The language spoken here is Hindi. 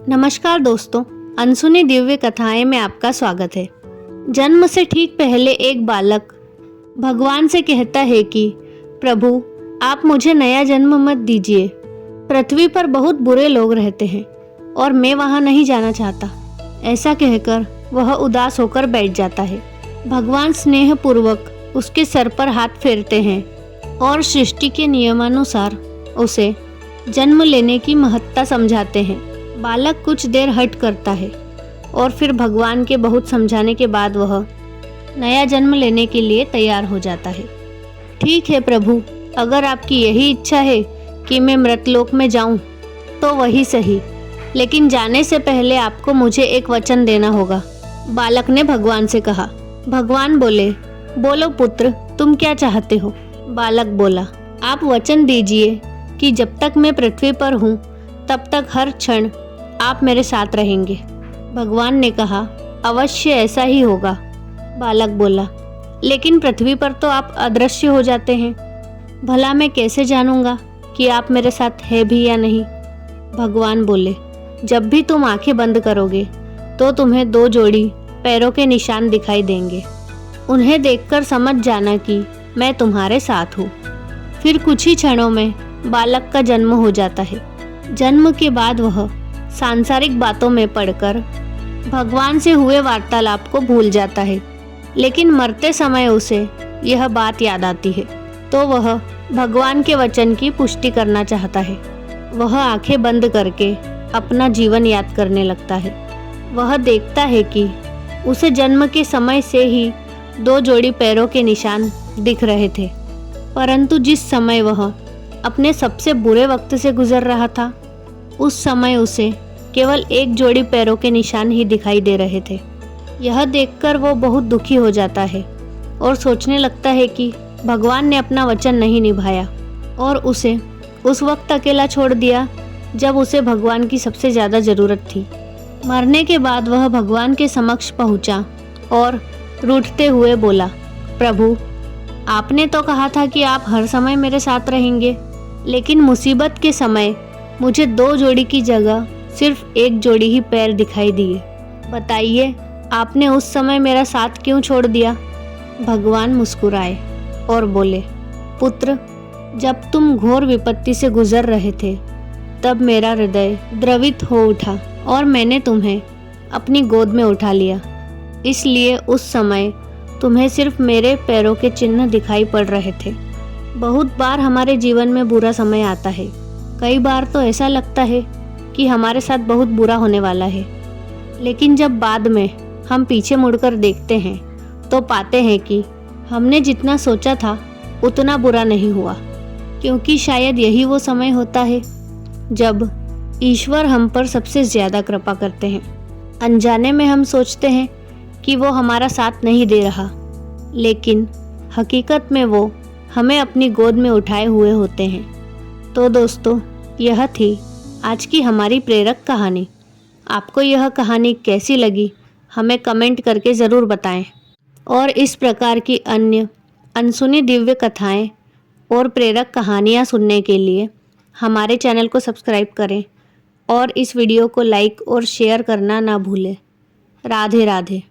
नमस्कार दोस्तों, अनसुनी दिव्य कथाएं में आपका स्वागत है। जन्म से ठीक पहले एक बालक भगवान से कहता है कि प्रभु, आप मुझे नया जन्म मत दीजिए। पृथ्वी पर बहुत बुरे लोग रहते हैं और मैं वहां नहीं जाना चाहता। ऐसा कहकर वह उदास होकर बैठ जाता है। भगवान स्नेहपूर्वक उसके सर पर हाथ फेरते हैं और सृष्टि के नियमानुसार उसे जन्म लेने की महत्ता समझाते हैं। बालक कुछ देर हट करता है और फिर भगवान के बहुत समझाने के बाद वह नया जन्म लेने के लिए तैयार हो जाता है। ठीक है प्रभु, अगर आपकी यही इच्छा है कि मैं मृतलोक में जाऊं तो वही सही, लेकिन जाने से पहले आपको मुझे एक वचन देना होगा, बालक ने भगवान से कहा। भगवान बोले, बोलो पुत्र, तुम क्या चाहते हो? बालक बोला, आप वचन दीजिए कि जब तक मैं पृथ्वी पर हूँ तब तक हर क्षण आप मेरे साथ रहेंगे। भगवान ने कहा, अवश्य ऐसा ही होगा। बालक बोला, लेकिन पृथ्वी पर तो आप अदृश्य हो जाते हैं, भला मैं कैसे जानूंगा कि आप मेरे साथ है भी या नहीं? भगवान बोले, जब भी तुम आंखें बंद करोगे तो तुम्हें 2 जोड़ी पैरों के निशान दिखाई देंगे। उन्हें देखकर समझ जाना कि मैं तुम्हारे साथ हूँ। फिर कुछ ही क्षणों में बालक का जन्म हो जाता है। जन्म के बाद वह सांसारिक बातों में पड़कर भगवान से हुए वार्तालाप को भूल जाता है, लेकिन मरते समय उसे यह बात याद आती है तो वह भगवान के वचन की पुष्टि करना चाहता है। वह आंखें बंद करके अपना जीवन याद करने लगता है। वह देखता है कि उसे जन्म के समय से ही 2 जोड़ी पैरों के निशान दिख रहे थे, परंतु जिस समय वह अपने सबसे बुरे वक्त से गुजर रहा था उस समय उसे केवल 1 जोड़ी पैरों के निशान ही दिखाई दे रहे थे। यह देखकर वो बहुत दुखी हो जाता है और सोचने लगता है कि भगवान ने अपना वचन नहीं निभाया और उसे उस वक्त अकेला छोड़ दिया जब उसे भगवान की सबसे ज़्यादा ज़रूरत थी। मरने के बाद वह भगवान के समक्ष पहुंचा और रूठते हुए बोला, प्रभु, आपने तो कहा था कि आप हर समय मेरे साथ रहेंगे, लेकिन मुसीबत के समय मुझे 2 जोड़ी की जगह सिर्फ 1 जोड़ी ही पैर दिखाई दिए। बताइए, आपने उस समय मेरा साथ क्यों छोड़ दिया? भगवान मुस्कुराए और बोले, पुत्र, जब तुम घोर विपत्ति से गुजर रहे थे तब मेरा हृदय द्रवित हो उठा और मैंने तुम्हें अपनी गोद में उठा लिया। इसलिए उस समय तुम्हें सिर्फ मेरे पैरों के चिन्ह दिखाई पड़ रहे थे। बहुत बार हमारे जीवन में बुरा समय आता है। कई बार तो ऐसा लगता है कि हमारे साथ बहुत बुरा होने वाला है, लेकिन जब बाद में हम पीछे मुड़कर देखते हैं तो पाते हैं कि हमने जितना सोचा था उतना बुरा नहीं हुआ, क्योंकि शायद यही वो समय होता है जब ईश्वर हम पर सबसे ज़्यादा कृपा करते हैं। अनजाने में हम सोचते हैं कि वो हमारा साथ नहीं दे रहा, लेकिन हकीकत में वो हमें अपनी गोद में उठाए हुए होते हैं। तो दोस्तों, यह थी आज की हमारी प्रेरक कहानी। आपको यह कहानी कैसी लगी हमें कमेंट करके ज़रूर बताएं और इस प्रकार की अन्य अनसुनी दिव्य कथाएं और प्रेरक कहानियां सुनने के लिए हमारे चैनल को सब्सक्राइब करें और इस वीडियो को लाइक और शेयर करना ना भूलें। राधे राधे।